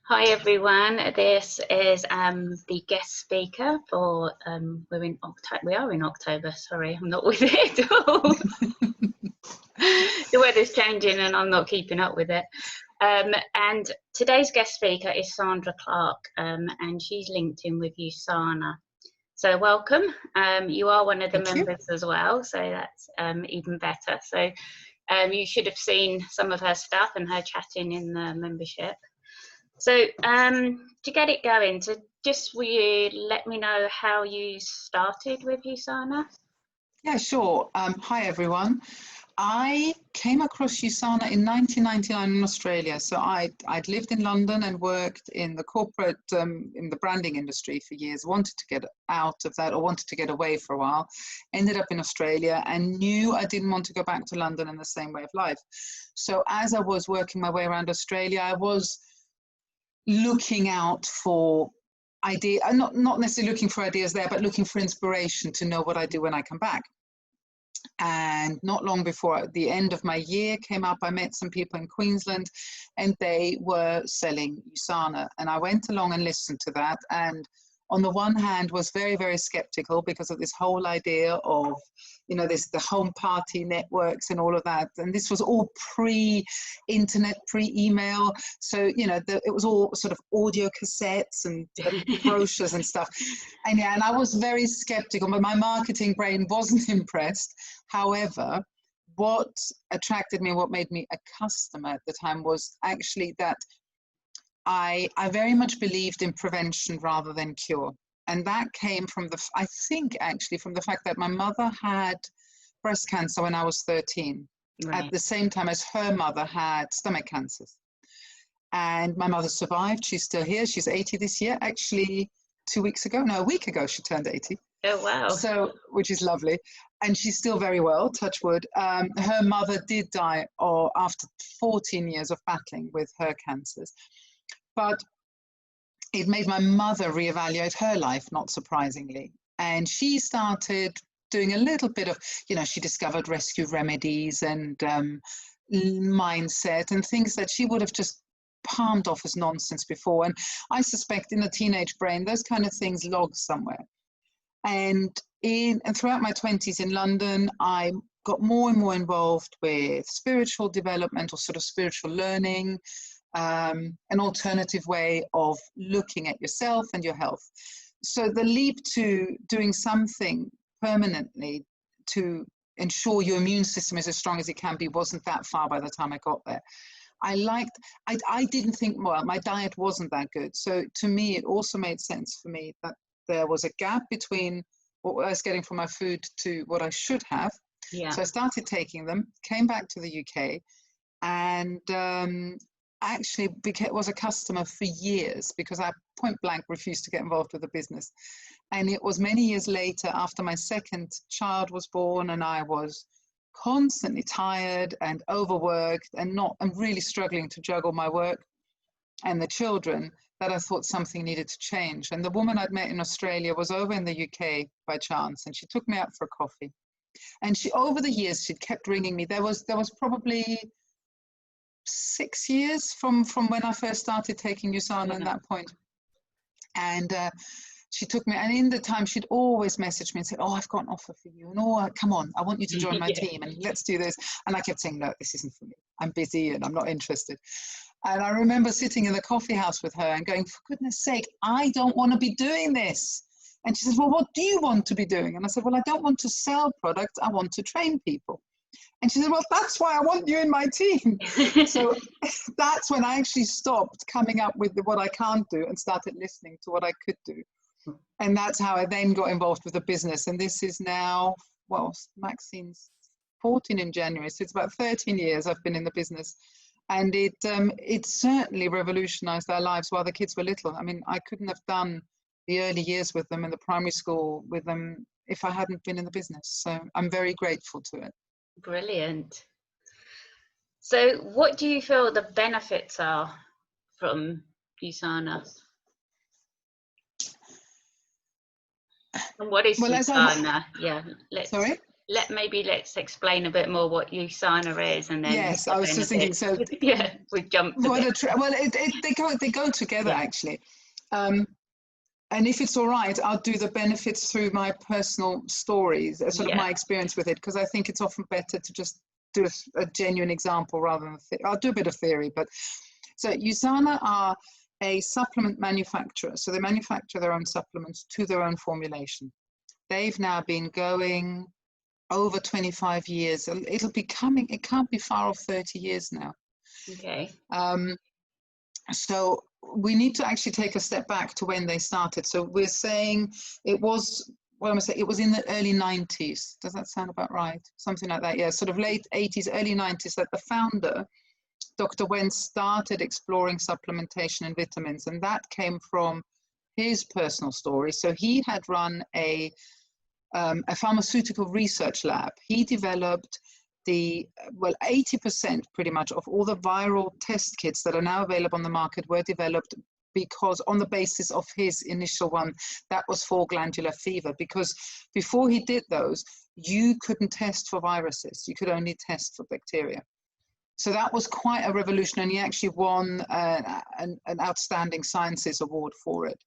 Hi everyone. This is the guest speaker for we are in October. Sorry, I'm not with it at all. The weather's changing and I'm not keeping up with it. And today's guest speaker is Sandra Clarke, and she's linked in with USANA. So welcome. You are one of the members as well, so that's even better. So you should have seen some of her stuff and her chatting in the membership. So to get it going, will you let me know how you started with USANA? Yeah, sure. Hi, everyone. I came across USANA in 1999 in Australia. So I'd lived in London and worked in the corporate, in the branding industry for years, wanted to get out of that or wanted to get away for a while, ended up in Australia and knew I didn't want to go back to London in the same way of life. So as I was working my way around Australia, I was looking out for ideas, not necessarily looking for ideas there, but looking for inspiration to know what I do when I come back. And not long before the end of my year came up, I met some people in Queensland and they were selling USANA. And I went along and listened to that. And on the one hand was very, very skeptical because of this whole idea of, the home party networks and all of that. And this was all pre-internet, pre-email. So, it was all sort of audio cassettes and brochures and stuff. And yeah, and I was very skeptical, but my marketing brain wasn't impressed. However, what attracted me, what made me a customer at the time was actually that I very much believed in prevention rather than cure. And that came from I think actually from the fact that my mother had breast cancer when I was 13, right, at the same time as her mother had stomach cancers. And my mother survived. She's still here. She's 80 this year. Actually, a week ago, she turned 80. Oh, wow. So, which is lovely. And she's still very well, touch wood. Her mother did die after 14 years of battling with her cancers. But it made my mother reevaluate her life, not surprisingly. And she started doing a little bit of, she discovered rescue remedies and mindset and things that she would have just palmed off as nonsense before. And I suspect in a teenage brain, those kind of things log somewhere. And throughout my 20s in London, I got more and more involved with spiritual development or sort of spiritual learning, an alternative way of looking at yourself and your health. So the leap to doing something permanently to ensure your immune system is as strong as it can be wasn't that far by the time I got there. I didn't think, well, my diet wasn't that good. So to me, it also made sense for me that there was a gap between what I was getting from my food to what I should have. Yeah. So I started taking them, came back to the UK, and actually was a customer for years because I point blank refused to get involved with the business. And it was many years later, after my second child was born and I was constantly tired and overworked and really struggling to juggle my work and the children, that I thought something needed to change. And the woman I'd met in Australia was over in the UK by chance, and she took me out for a coffee. And over the years, she'd kept ringing me. There was probably 6 years from when I first started taking USANA at that point. And she took me, and in the time she'd always message me and say, oh, I've got an offer for you. And oh, come on, I want you to join my team and let's do this. And I kept saying, no, this isn't for me. I'm busy and I'm not interested. And I remember sitting in the coffee house with her and going, for goodness sake, I don't want to be doing this. And she says, well, what do you want to be doing? And I said, well, I don't want to sell products. I want to train people. And she said, well, that's why I want you in my team. So that's when I actually stopped coming up with what I can't do and started listening to what I could do. And that's how I then got involved with the business. And this is now, well, Maxine's 14 in January. So it's about 13 years I've been in the business. And it certainly revolutionized our lives while the kids were little. I mean, I couldn't have done the early years with them in the primary school with them if I hadn't been in the business. So I'm very grateful to it. Brilliant. So what do you feel the benefits are from USANA? And what is USANA? Sorry? let's explain a bit more what USANA is, and then Yes, I was just thinking. So yeah, we've jumped a bit. Well, they go together, yeah, actually. And if it's all right, I'll do the benefits through my personal stories, sort of my experience with it, because I think it's often better to just do a genuine example rather than I'll do a bit of theory. But so USANA are a supplement manufacturer, so they manufacture their own supplements to their own formulation. They've now been going over 25 years. It'll be coming, it can't be far off 30 years now. Okay. So we need to actually take a step back to when they started. So we're saying it was, what am I saying? It was in the early 90s. Does that sound about right? Something like that. Yeah, sort of late 80s, early 90s, that the founder, Dr. Wen, started exploring supplementation and vitamins. And that came from his personal story. So he had run a pharmaceutical research lab. He developed 80% pretty much of all the viral test kits that are now available on the market were developed because on the basis of his initial one, that was for glandular fever. Because before he did those, you couldn't test for viruses. You could only test for bacteria. So that was quite a revolution, and he actually won an Outstanding Sciences Award for it.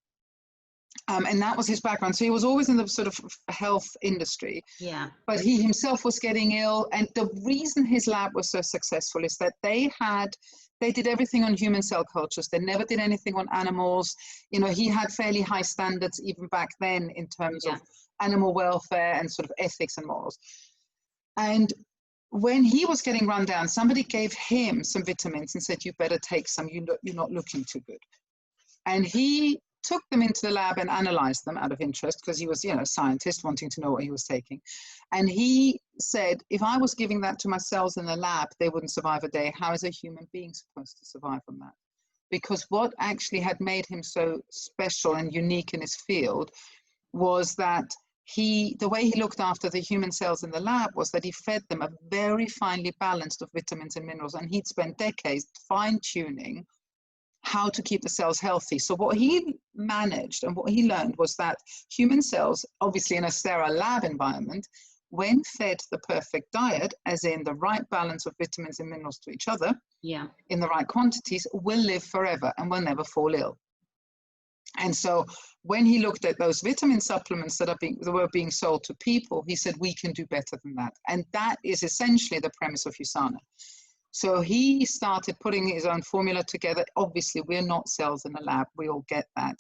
And that was his background. So he was always in the sort of health industry. Yeah. But he himself was getting ill. And the reason his lab was so successful is that they did everything on human cell cultures. They never did anything on animals. You know, he had fairly high standards even back then in terms of animal welfare and sort of ethics and morals. And when he was getting run down, somebody gave him some vitamins and said, you better take some, you're not looking too good. And he took them into the lab and analyzed them out of interest because he was, a scientist wanting to know what he was taking. And he said, if I was giving that to my cells in the lab, they wouldn't survive a day. How is a human being supposed to survive on that? Because what actually had made him so special and unique in his field was that the way he looked after the human cells in the lab was that he fed them a very finely balanced of vitamins and minerals. And he'd spent decades fine-tuning how to keep the cells healthy. So what he managed and what he learned was that human cells, obviously in a sterile lab environment, when fed the perfect diet, as in the right balance of vitamins and minerals to each other, in the right quantities, will live forever and will never fall ill. And so when he looked at those vitamin supplements that were being sold to people, he said, we can do better than that. And that is essentially the premise of USANA. So he started putting his own formula together. Obviously, we're not cells in a lab. We all get that.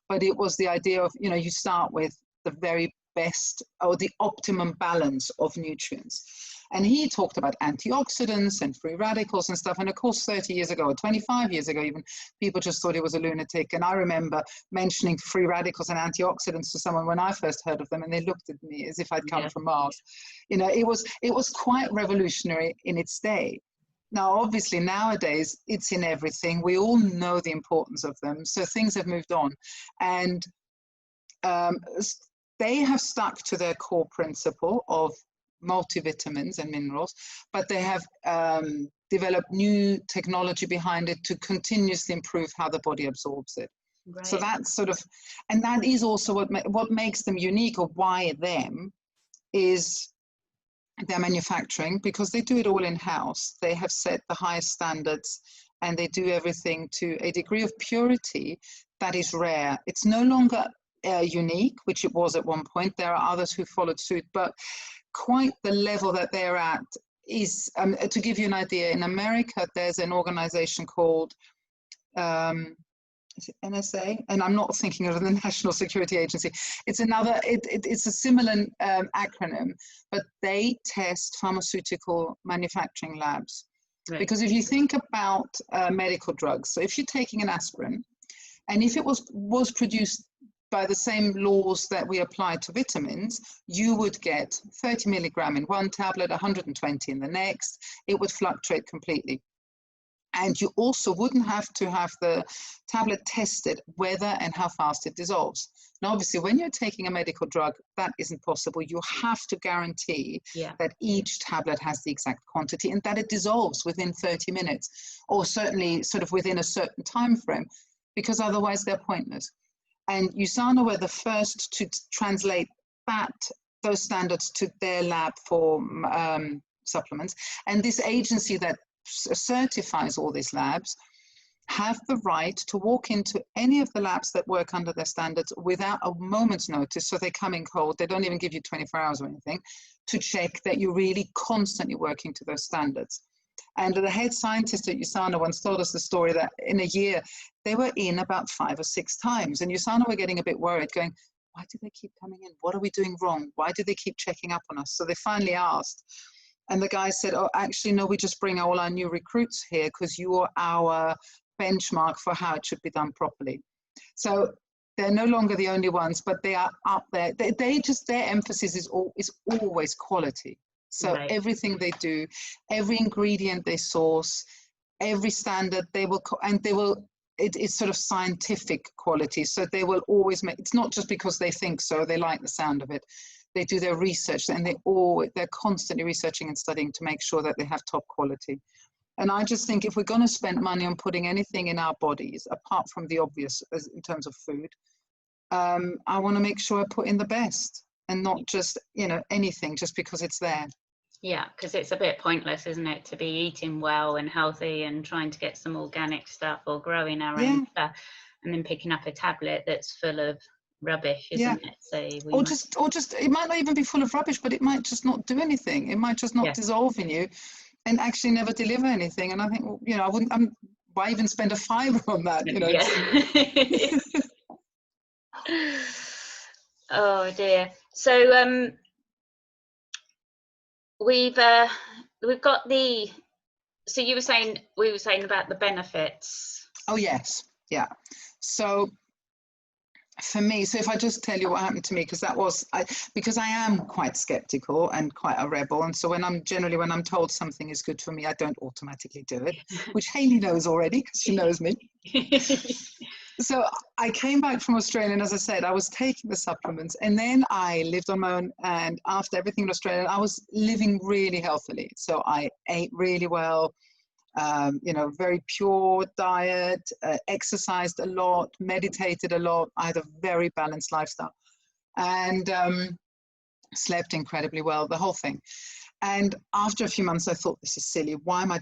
But it was the idea of, you start with the very best or the optimum balance of nutrients. And he talked about antioxidants and free radicals and stuff. And of course, 30 years ago or 25 years ago, even, people just thought he was a lunatic. And I remember mentioning free radicals and antioxidants to someone when I first heard of them, and they looked at me as if I'd come from Mars. It was quite revolutionary in its day. Now, obviously, nowadays, it's in everything. We all know the importance of them. So things have moved on. And they have stuck to their core principle of multivitamins and minerals, but they have developed new technology behind it to continuously improve how the body absorbs it. Right. So that's and that is also what makes them unique, or why them, is their manufacturing, because they do it all in-house. They have set the highest standards, and they do everything to a degree of purity that is rare. It's no longer unique, which it was at one point. There are others who followed suit, but quite the level that they're at is, to give you an idea, in America, there's an organization called, is it NSA? And I'm not thinking of the National Security Agency. It's another, it's a similar acronym, but they test pharmaceutical manufacturing labs. Right. Because if you think about medical drugs, so if you're taking an aspirin, and if it was produced by the same laws that we apply to vitamins, you would get 30 milligram in one tablet, 120 in the next. It would fluctuate completely. And you also wouldn't have to have the tablet tested whether and how fast it dissolves. Now, obviously, when you're taking a medical drug, that isn't possible. You have to guarantee that each tablet has the exact quantity and that it dissolves within 30 minutes, or certainly sort of within a certain time frame, because otherwise they're pointless. And USANA were the first to translate that those standards to their lab for supplements. And this agency that certifies all these labs have the right to walk into any of the labs that work under their standards without a moment's notice. So they come in cold, they don't even give you 24 hours or anything, to check that you're really constantly working to those standards. And the head scientist at USANA once told us the story that in a year, they were in about 5 or 6 times. And USANA were getting a bit worried, going, why do they keep coming in? What are we doing wrong? Why do they keep checking up on us? So they finally asked. And the guy said, oh, actually, no, we just bring all our new recruits here because you are our benchmark for how it should be done properly. So they're no longer the only ones, but they are up there. They just, their emphasis is always quality. So Right. everything they do, every ingredient they source, every standard they will, it's sort of scientific quality. So they will always make, it's not just because they think so, they like the sound of it. They do their research, and they're constantly researching and studying to make sure that they have top quality. And I just think if we're going to spend money on putting anything in our bodies, apart from the obvious in terms of food, I want to make sure I put in the best and not just, anything just because it's there. Yeah, because it's a bit pointless, isn't it, to be eating well and healthy and trying to get some organic stuff or growing our own stuff, and then picking up a tablet that's full of rubbish, isn't it? So or just it might not even be full of rubbish, but it might just not do anything. It might just not dissolve in you and actually never deliver anything. And I think, well, why even spend a fiver on that? Oh dear. So we've got so we were saying about the benefits. Oh yes, yeah. So for me, so if I just tell you what happened to me, because I am quite skeptical and quite a rebel, and so when I'm told something is good for me, I don't automatically do it, which Hayley knows already because she knows me. So I came back from Australia, and as I said, I was taking the supplements, and then I lived on my own, and after everything in Australia, I was living really healthily. So I ate really well, very pure diet, exercised a lot, meditated a lot. I had a very balanced lifestyle, and slept incredibly well, the whole thing. And after a few months, I thought, this is silly. Why am I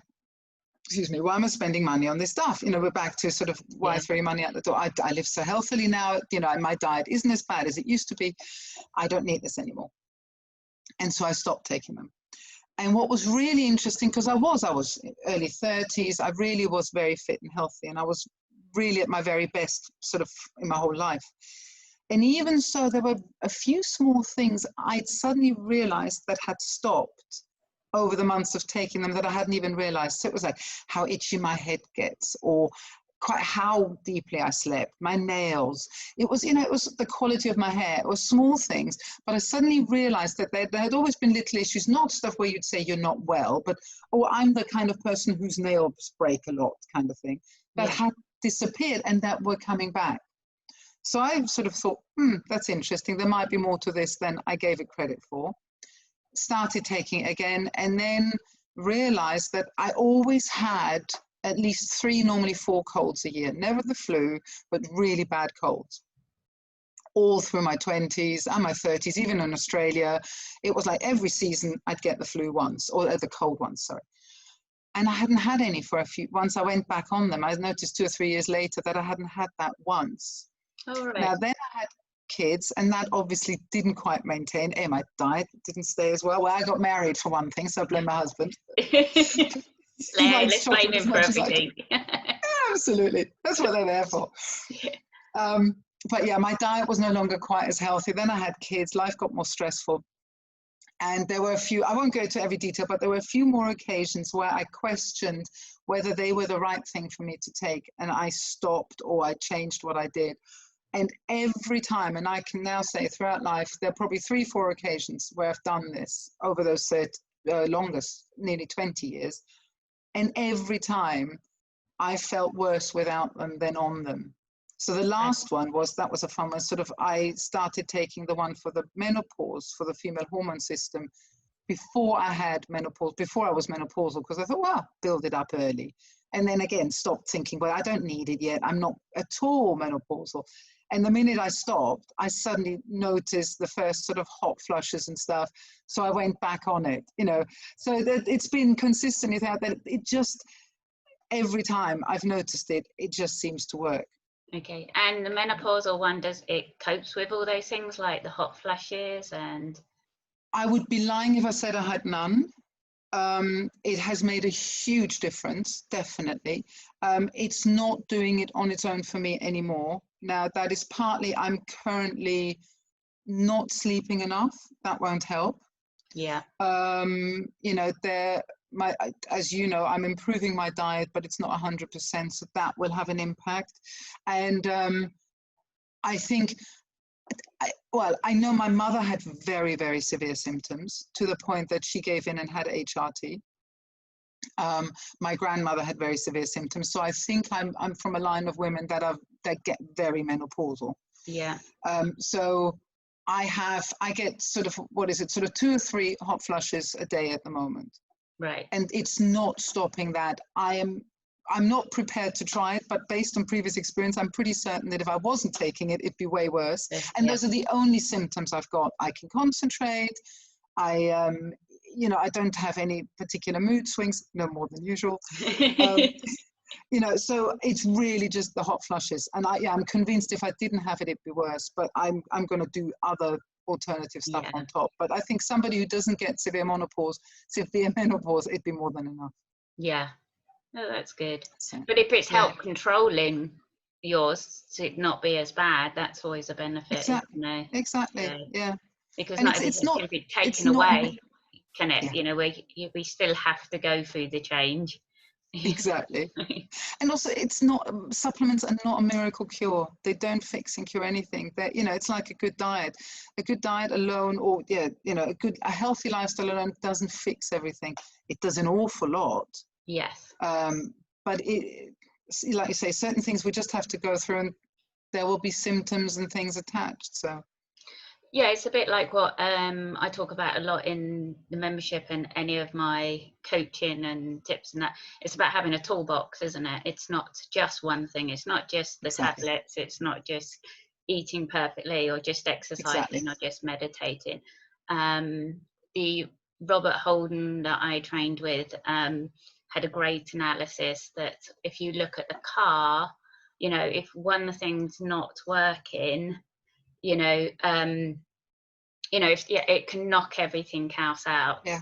spending money on this stuff? We're back to sort of why I throw your money out the door. I live so healthily now, my diet isn't as bad as it used to be. I don't need this anymore. And so I stopped taking them. And what was really interesting, because I was early 30s, I really was very fit and healthy, and I was really at my very best sort of in my whole life. And even so, there were a few small things I'd suddenly realized that had stopped over the months of taking them that I hadn't even realized. So it was like how itchy my head gets, or quite how deeply I slept, my nails. It was, it was the quality of my hair. It was small things, but I suddenly realized that there had always been little issues, not stuff where you'd say you're not well, but, I'm the kind of person whose nails break a lot kind of thing, that had disappeared and that were coming back. So I sort of thought, that's interesting. There might be more to this than I gave it credit for. Started taking it again, and then realized that I always had at least 3, normally 4 colds a year. Never the flu, but really bad colds. All through my 20s and my 30s, even in Australia, it was like every season I'd get the flu once, or the cold once, sorry. And I hadn't had any for once I went back on them, I noticed 2 or 3 years later that I hadn't had that once. Oh, right. Now then I had kids, and that obviously didn't quite maintain. My diet didn't stay as well. Well, I got married for one thing, so I blame my husband. Let's blame him for everything. Absolutely, that's what they're there for. But yeah, my diet was no longer quite as healthy. Then I had kids, life got more stressful, and there were a few, I won't go into every detail, but there were a few more occasions where I questioned whether they were the right thing for me to take, and I stopped or I changed what I did. And every time, and I can now say throughout life, there are probably 3, 4 occasions where I've done this over those longest, nearly 20 years. And every time I felt worse without them than on them. So the last one that was a fun one. Sort of, I started taking the one for the menopause, for the female hormone system, before I had menopause, before I was menopausal, because I thought, well, build it up early. And then again, stopped thinking, well, I don't need it yet. I'm not at all menopausal. And the minute I stopped, I suddenly noticed the first sort of hot flushes and stuff. So I went back on it, you know. So that it's been consistently that it just, every time I've noticed it, it just seems to work. Okay. And the menopausal one, does it copes with all those things like the hot flashes and? I would be lying if I said I had none. It has made a huge difference, definitely. It's not doing it on its own for me anymore. Now, that is partly I'm currently not sleeping enough. That won't help. Yeah. You know, as you know, I'm improving my diet, but it's not 100%, so that will have an impact. And I think, I know my mother had very, very severe symptoms to the point that she gave in and had HRT. My grandmother had very severe symptoms, so I think I'm from a line of women that get very menopausal. Yeah. So I get sort of 2 or 3 hot flushes a day at the moment. Right. And it's not stopping that. I'm not prepared to try it, but based on previous experience, I'm pretty certain that if I wasn't taking it, it'd be way worse. And those are the only symptoms I've got. I can concentrate. You know, I don't have any particular mood swings, no more than usual. You know, so it's really just the hot flushes. And I'm convinced if I didn't have it, it'd be worse. But I'm going to do other alternative stuff on top. But I think somebody who doesn't get severe menopause, it'd be more than enough. Yeah. Oh, that's good. So, but if it's help controlling yours to not be as bad, that's always a benefit. Exactly. Isn't it? Exactly. Yeah. Because and not everything can be taken away, can it? Yeah. You know, we still have to go through the change. Exactly. And also, it's not, supplements are not a miracle cure. They don't fix and cure anything. That, you know, it's like a good diet alone, or you know, a healthy lifestyle alone doesn't fix everything. It does an awful lot. Yes. But it, like you say, certain things we just have to go through, and there will be symptoms and things attached. So yeah, it's a bit like what I talk about a lot in the membership and any of my coaching and tips and that. It's about having a toolbox, isn't it? It's not just one thing. It's not just the tablets. It's not just eating perfectly or just exercising or just meditating. The Robert Holden that I trained with had a great analysis that if you look at the car, you know, if one thing's not working, if it can knock everything else out. Yeah.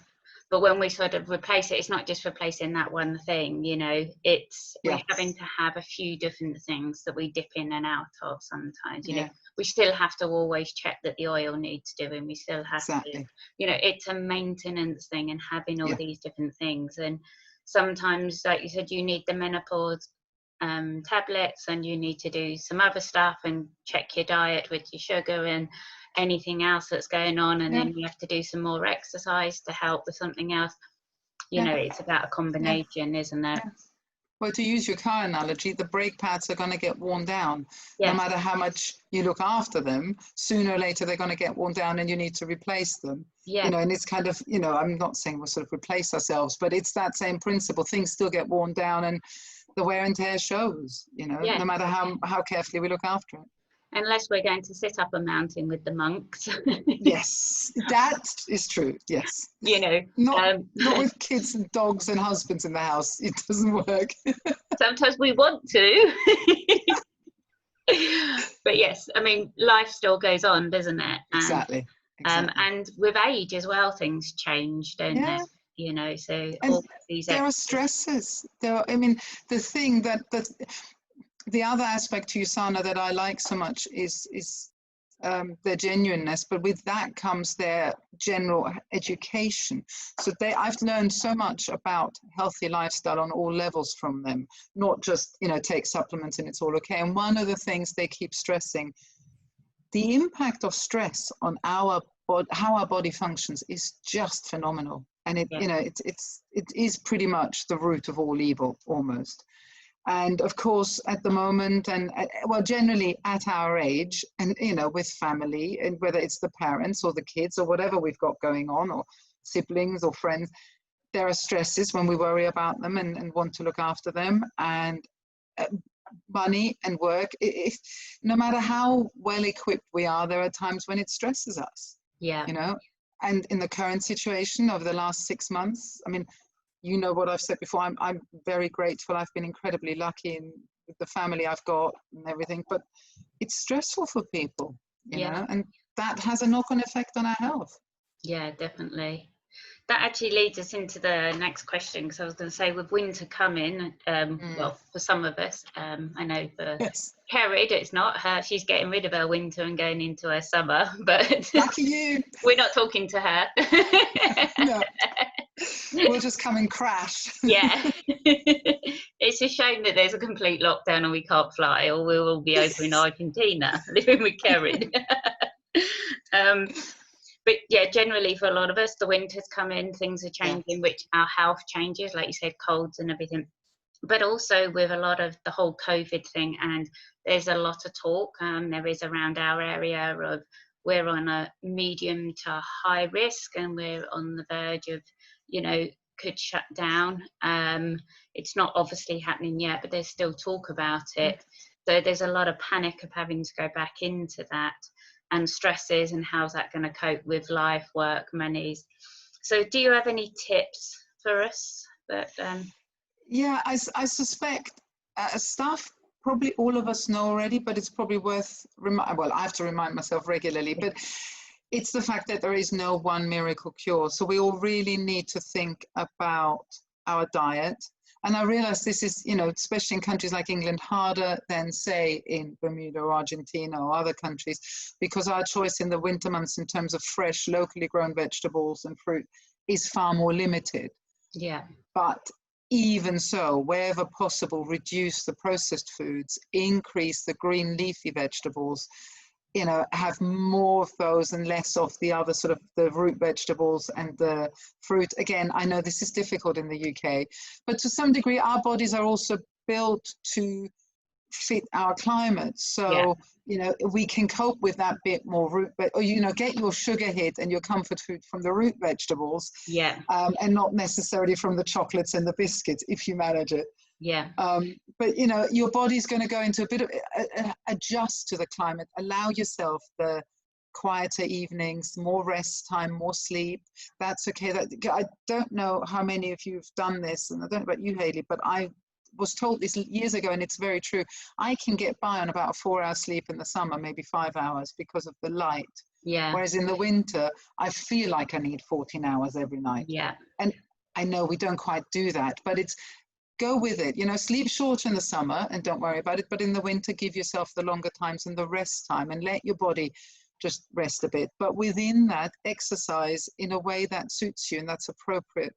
But when we sort of replace it, it's not just replacing that one thing, you know, we're having to have a few different things that we dip in and out of sometimes. You know, we still have to always check that the oil needs doing. We still have to, you know, it's a maintenance thing, and having all these different things. And sometimes, like you said, you need the menopause tablets, and you need to do some other stuff and check your diet with your sugar and anything else that's going on, and then you have to do some more exercise to help with something else. You know, it's about a combination, isn't it? Well, to use your car analogy, the brake pads are going to get worn down. No matter how much you look after them, sooner or later they're going to get worn down, and you need to replace them. You know, and it's kind of, you know, I'm not saying we'll sort of replace ourselves, but it's that same principle. Things still get worn down, and the wear and tear shows, you know, no matter how carefully we look after it. Unless we're going to sit up a mountain with the monks. Yes, that is true. Yes. You know, not with kids and dogs and husbands in the house. It doesn't work. Sometimes we want to. But yes, I mean, life still goes on, doesn't it? Exactly. And with age as well, things change, don't they? You know, so all these there are stresses. I mean, the thing that the other aspect to USANA that I like so much is their genuineness, but with that comes their general education. So I've learned so much about healthy lifestyle on all levels from them, not just, you know, take supplements and it's all okay. And one of the things they keep stressing, the impact of stress on how our body functions is just phenomenal. And you know, it is pretty much the root of all evil, almost. And of course, at the moment, and well, generally at our age, and you know, with family, and whether it's the parents or the kids or whatever we've got going on, or siblings or friends, there are stresses when we worry about them and want to look after them. And money and work, if no matter how well equipped we are, there are times when it stresses us. Yeah. You know, and in the current situation over the last 6 months, I mean, you know what I've said before, I'm very grateful. I've been incredibly lucky with the family I've got and everything, but it's stressful for people, you know, and that has a knock-on effect on our health. Yeah, definitely. That actually leads us into the next question, because I was going to say, with winter coming, well, for some of us, I know for Kerry, it's not her. She's getting rid of her winter and going into her summer, but lucky you. We're not talking to her. No, we'll just come and crash. Yeah. It's a shame that there's a complete lockdown and we can't fly, or we will be over in Argentina living with Kerry. But yeah, generally for a lot of us, the winter's come in, things are changing, which our health changes, like you said, colds and everything. But also with a lot of the whole COVID thing, and there's a lot of talk, there is around our area of, we're on a medium to high risk and we're on the verge of, you know, could shut down. It's not obviously happening yet, but there's still talk about it. So there's a lot of panic of having to go back into that, and stresses, and how's that going to cope with life, work, monies. So do you have any tips for us that yeah, I suspect stuff probably all of us know already, but it's probably worth well, I have to remind myself regularly, but it's the fact that there is no one miracle cure. So we all really need to think about our diet. And I realize this is, you know, especially in countries like England, harder than, say, in Bermuda or Argentina or other countries, because our choice in the winter months in terms of fresh, locally grown vegetables and fruit is far more limited. Yeah. But even so, wherever possible, reduce the processed foods, increase the green leafy vegetables, you know, have more of those and less of the other sort of the root vegetables and the fruit. Again, I know this is difficult in the UK, but to some degree, our bodies are also built to fit our climate. So, you know, we can cope with that bit more root, or, you know, get your sugar hit and your comfort food from the root vegetables, and not necessarily from the chocolates and the biscuits, if you manage it. But, you know, your body's going to go into a bit of adjust to the climate. Allow yourself the quieter evenings, more rest time, more sleep. That's okay. I don't know how many of you have done this, and I don't know about you, Hayley, but I was told this years ago, and it's very true. I can get by on about 4 hours sleep in the summer, maybe 5 hours, because of the light. Whereas in the winter, I feel like I need 14 hours every night. And I know we don't quite do that, but it's, go with it. You know, sleep short in the summer and don't worry about it. But in the winter, give yourself the longer times and the rest time, and let your body just rest a bit. But within that, exercise in a way that suits you and that's appropriate.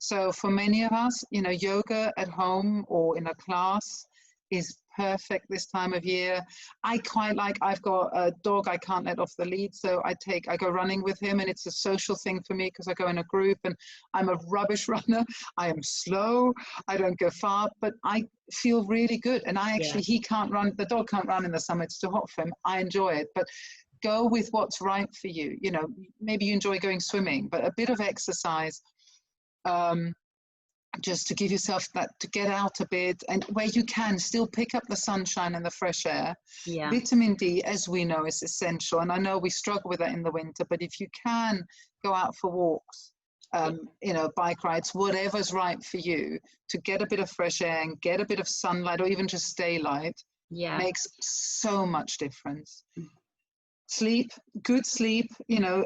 So for many of us, you know, yoga at home or in a class is perfect this time of year. I quite like, I've got a dog I can't let off the lead, so I go running with him, and it's a social thing for me because I go in a group, and I'm a rubbish runner. I am slow, I don't go far, but I feel really good. And I actually, he can't run, the dog can't run in the summer, it's too hot for him. I enjoy it, but go with what's right for you. You know, maybe you enjoy going swimming, but a bit of exercise, just to give yourself that, to get out a bit, and where you can still pick up the sunshine and the fresh air. Vitamin D, as we know, is essential, and I know we struggle with that in the winter, but if you can go out for walks, you know, bike rides, whatever's right for you, to get a bit of fresh air and get a bit of sunlight, or even just daylight, makes so much difference. Sleep, good sleep, you know,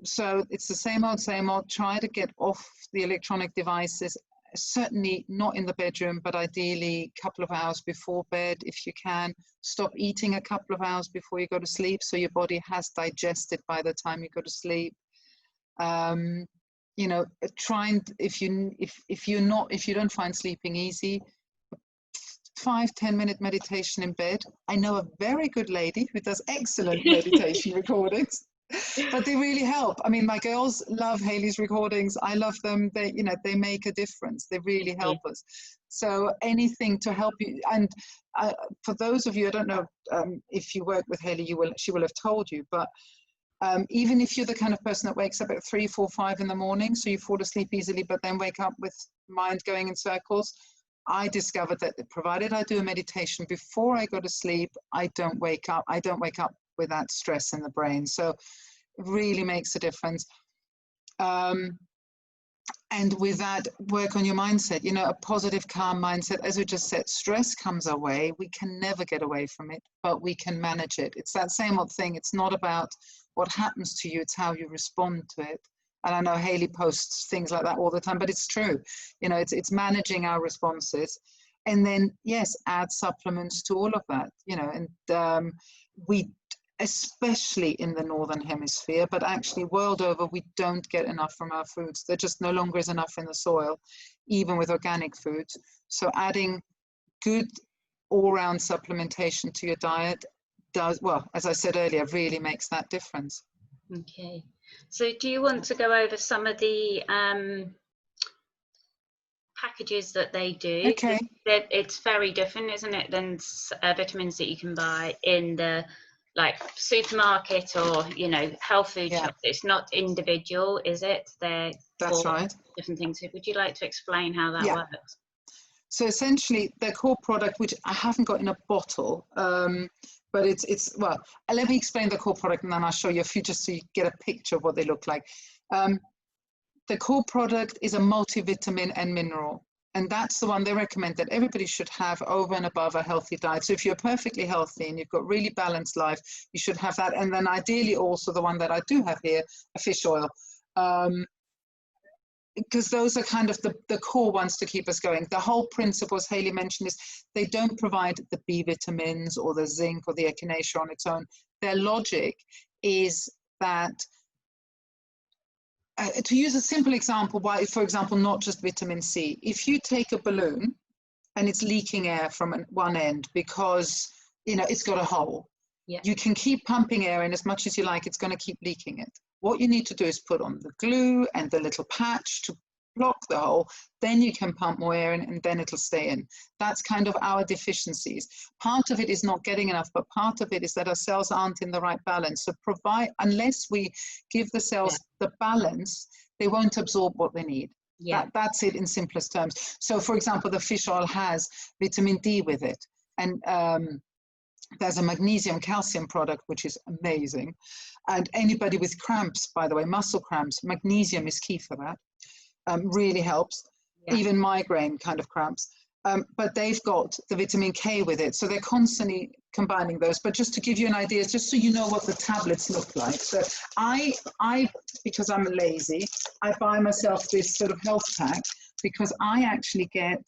so it's the same old, try to get off the electronic devices, certainly not in the bedroom, but ideally a couple of hours before bed if you can. Stop eating a couple of hours before you go to sleep, so your body has digested by the time you go to sleep. You know, try and, if you don't find sleeping easy, 5-10 minute meditation in bed. I know a very good lady who does excellent meditation recordings, but they really help. I mean, my girls love Hayley's recordings. I love them. They, you know, they make a difference. They really help us. So anything to help you. And for those of you, I don't know if you work with Hayley, she will have told you, but even if you're the kind of person that wakes up at 3, 4, 5 in the morning, so you fall asleep easily, but then wake up with mind going in circles, I discovered that provided I do a meditation before I go to sleep, I don't wake up with that stress in the brain. So it really makes a difference. And with that, work on your mindset, a positive, calm mindset. As we just said, stress comes our way. We can never get away from it, but we can manage it. It's that same old thing. It's not about what happens to you, it's how you respond to it. And I know Hayley posts things like that all the time, but it's true. It's managing our responses. And then, yes, add supplements to all of that, and we, especially in the Northern Hemisphere, but actually world over, we don't get enough from our foods. There just no longer is enough in the soil, even with organic foods. So adding good all-round supplementation to your diet does, well, as I said earlier, really makes that difference. Okay. So do you want to go over some of the packages that they do? Okay. It's very different, isn't it, than vitamins that you can buy in the supermarket or health food shop. It's not individual, is it? That's right. Different things. Would you like to explain how that works? So essentially, their core product, which I haven't got in a bottle, but it's well, let me explain the core product and then I'll show you a few just so you get a picture of what they look like. The core product is a multivitamin and mineral, and that's the one they recommend that everybody should have over and above a healthy diet. So if you're perfectly healthy and you've got really balanced life, you should have that. And then ideally also the one that I do have here, a fish oil. Because those are kind of the core ones to keep us going. The whole principle, as Hayley mentioned, is they don't provide the B vitamins or the zinc or the echinacea on its own. Their logic is that, to use a simple example, why, for example, not just vitamin C, if you take a balloon and it's leaking air from one end because, it's got a hole, you can keep pumping air in as much as you like, it's going to keep leaking it. What you need to do is put on the glue and the little patch to block the hole, then you can pump more air in and then it'll stay in. That's kind of our deficiencies. Part of it is not getting enough, but part of it is that our cells aren't in the right balance. So unless we give the cells the balance, they won't absorb what they need. That's it in simplest terms. So for example, the fish oil has vitamin D with it. And there's a magnesium calcium product, which is amazing. And anybody with cramps, by the way, muscle cramps, magnesium is key for that. Really helps, even migraine kind of cramps. But they've got the vitamin K with it. So they're constantly combining those. But just to give you an idea, just so you know what the tablets look like. So I because I'm lazy, I buy myself this sort of health pack because I actually get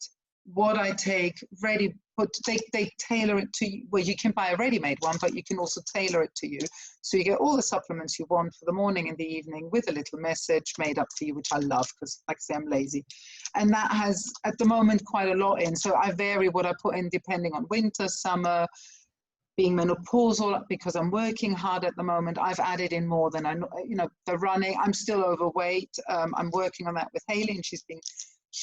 what I take ready, but they tailor it to you. Well, you can buy a ready-made one, but you can also tailor it to you. So you get all the supplements you want for the morning and the evening with a little message made up for you, which I love because, like I say, I'm lazy. And that has, at the moment, quite a lot in. So I vary what I put in depending on winter, summer, being menopausal, because I'm working hard at the moment. I've added in more than the running. I'm still overweight. I'm working on that with Hayley, and she's been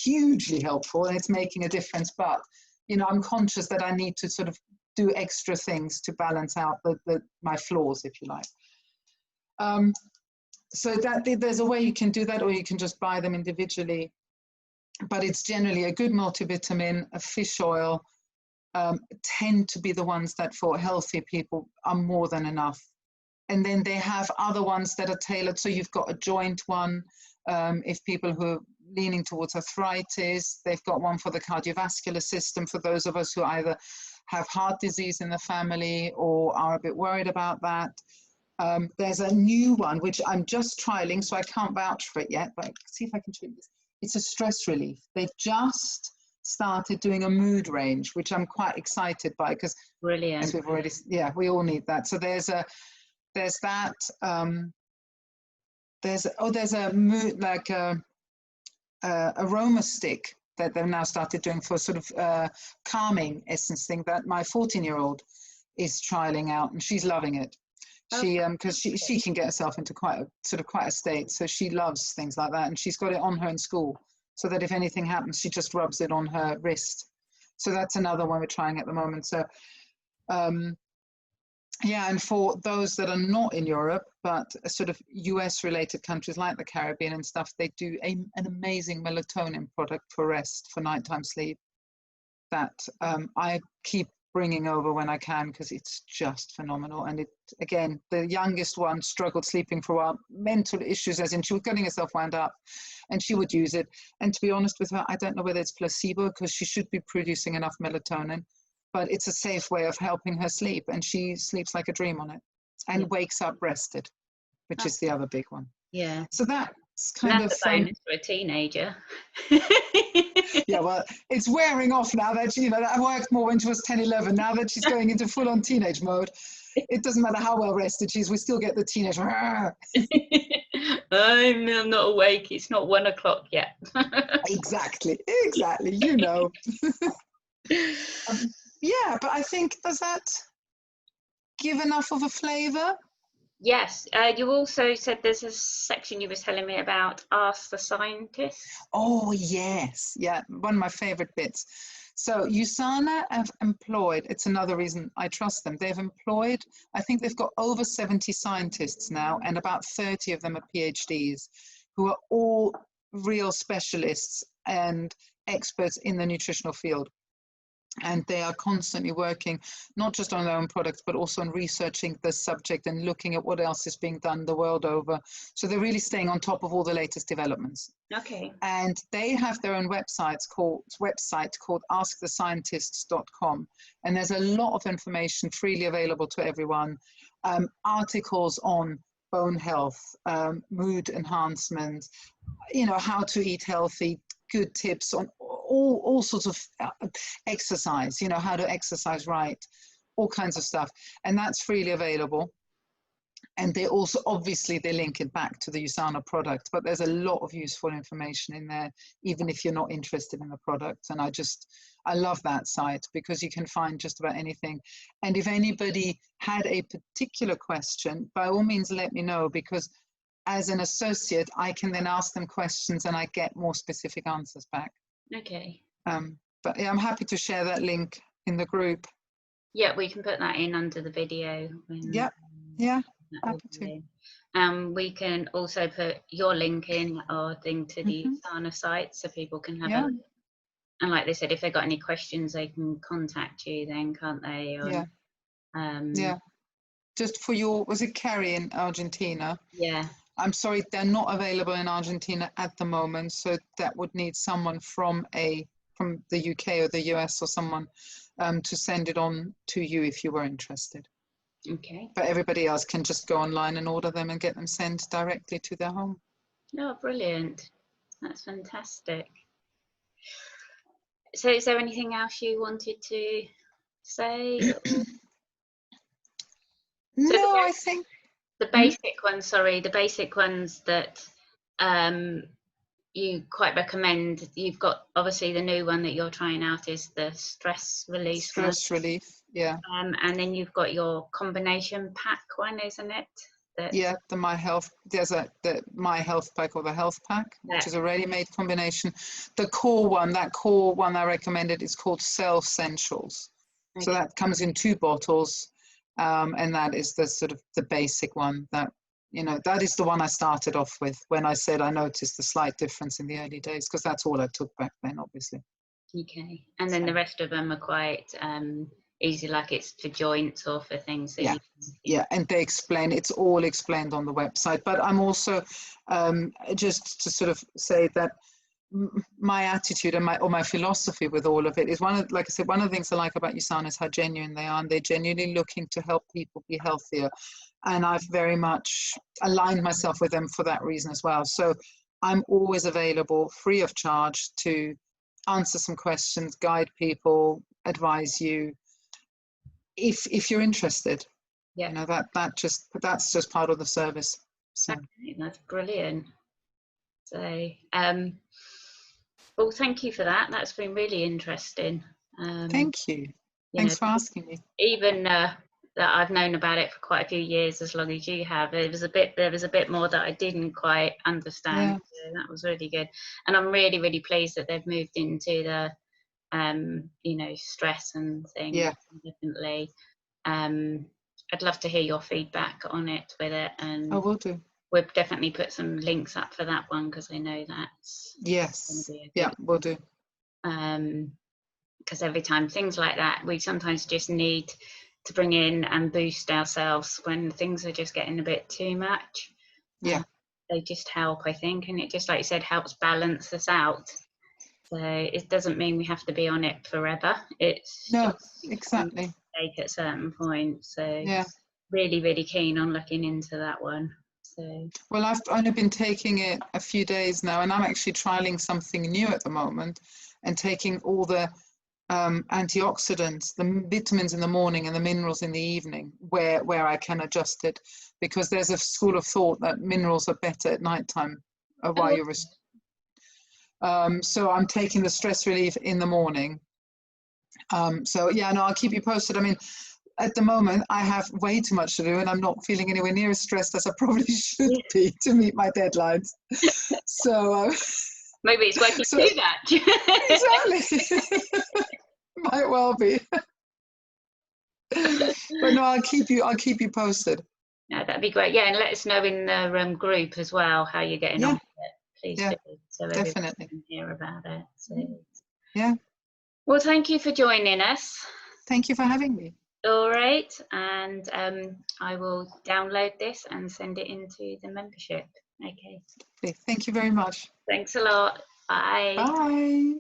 hugely helpful and it's making a difference, but I'm conscious that I need to sort of do extra things to balance out my flaws, if you like. So that there's a way you can do that, or you can just buy them individually, but it's generally a good multivitamin, a fish oil, tend to be the ones that for healthy people are more than enough. And then they have other ones that are tailored. So you've got a joint one, if people who are leaning towards arthritis, they've got one for the cardiovascular system, for those of us who either have heart disease in the family or are a bit worried about that. There's a new one, which I'm just trialing, so I can't vouch for it yet, but see if I can show you this. It's a stress relief. They've just started doing a mood range, which I'm quite excited by, because brilliant. As we've already, we all need that. So there's that. There's a mood, like aroma stick that they've now started doing for sort of calming essence thing that my 14-year-old is trialing out, and she's loving it. She because she can get herself into quite a state, so she loves things like that, and she's got it on her in school, so that if anything happens, she just rubs it on her wrist. So that's another one we're trying at the moment. So and for those that are not in Europe, but sort of US-related countries like the Caribbean and stuff, they do an amazing melatonin product for rest, for nighttime sleep. that I keep bringing over when I can, because it's just phenomenal. And it, again, the youngest one struggled sleeping for a while, mental issues, as in she was getting herself wound up, and she would use it. And to be honest with her, I don't know whether it's placebo, because she should be producing enough melatonin, but it's a safe way of helping her sleep, and she sleeps like a dream on it, and wakes up rested, which is the other big one. Yeah. So that's kind That's of a bonus for a teenager. yeah, well, it's wearing off now that, you know, that worked more when she was 10, 11. Now that she's going into full-on teenage mode, it doesn't matter how well rested she is, we still get the teenage. I'm not awake. It's not 1 o'clock yet. Exactly, you know. Yeah, but I think, does that give enough of a flavour? Yes. You also said there's a section you were telling me about, Ask the Scientist. Oh, yes. Yeah, one of my favourite bits. So USANA have employed, it's another reason I trust them, they've employed, I think they've got over 70 scientists now, and about 30 of them are PhDs, who are all real specialists and experts in the nutritional field. And they are constantly working, not just on their own products, but also on researching the subject and looking at what else is being done the world over. So they're really staying on top of all the latest developments. Okay. And they have their own website called askthescientists.com. And there's a lot of information freely available to everyone. Articles on bone health, mood enhancement, you know, how to eat healthy, good tips on all sorts of exercise, you know, how to exercise right, all kinds of stuff. And that's freely available. And they also, obviously, they link it back to the USANA product, but there's a lot of useful information in there, even if you're not interested in the product. And I love that site, because you can find just about anything. And if anybody had a particular question, by all means, let me know, because as an associate, I can then ask them questions and I get more specific answers back. Okay. But yeah, I'm happy to share that link in the group. Yeah, we can put that in under the video. Yeah, happy to. We can also put your link in, or thing to the USANA site, so people can have a look. And like they said, if they've got any questions, they can contact you then, can't they? Yeah. Just for your, was it Carrie in Argentina? Yeah. I'm sorry, they're not available in Argentina at the moment, so that would need someone from the UK or the US or someone to send it on to you if you were interested. Okay. But everybody else can just go online and order them and get them sent directly to their home. Oh, brilliant. That's fantastic. So is there anything else you wanted to say? No, I think the basic ones, the basic ones that you quite recommend. You've got, obviously, the new one that you're trying out is the stress relief. Stress relief, yeah. And then you've got your combination pack one, isn't it? Yeah, the My Health, there's the My Health Pack, or the Health Pack, which is a ready-made combination. The core one I recommended is called Cell Essentials. Okay. So that comes in 2 bottles, and that is the sort of the basic one that, you know, that is the one I started off with when I said I noticed the slight difference in the early days, because that's all I took back then, obviously. Okay. And then the rest of them are quite easy, like it's for joints or for things that yeah, and they explain, it's all explained on the website. But I'm also just to sort of say that my attitude and my philosophy with all of it is, like I said, one of the things I like about USANA is how genuine they are, and they're genuinely looking to help people be healthier. And I've very much aligned myself with them for that reason as well. So I'm always available, free of charge, to answer some questions, guide people, advise you, if you're interested. Yeah. You know, that's just part of the service. So okay, that's brilliant. So well, thank you for that. That's been really interesting. Thank you. Thanks for asking me. Even that I've known about it for quite a few years, as long as you have. There was a bit more that I didn't quite understand. Yeah. So that was really good. And I'm really, really pleased that they've moved into the you know, stress and things. Yeah. Definitely. I'd love to hear your feedback on it with it, and I will do. We'll definitely put some links up for that one, because I know that's yes. Yeah, we'll do. because every time things like that, we sometimes just need to bring in and boost ourselves when things are just getting a bit too much. Yeah. They just help, I think, and it just, like you said, helps balance us out. So it doesn't mean we have to be on it forever. It's No, just exactly. take at certain points. So Yeah. really, really keen on looking into that one. So Well, I've only been taking it a few days now, and I'm actually trialing something new at the moment, and taking all the antioxidants, the vitamins in the morning and the minerals in the evening, where I can adjust it, because there's a school of thought that minerals are better at nighttime while you're so I'm taking the stress relief in the morning. So yeah, no, I'll keep you posted. I mean, at the moment, I have way too much to do, and I'm not feeling anywhere near as stressed as I probably should be to meet my deadlines. So maybe it's working so, through that. Exactly. Might well be. But no, I'll keep you posted. No, that'd be great. Yeah, and let us know in the group as well how you're getting on with it. Please Yeah, do, so everybody definitely. can hear about it. So, yeah. Well, thank you for joining us. Thank you for having me. All right, and I will download this and send it into the membership. Okay. Thank you very much. Thanks a lot. Bye. Bye.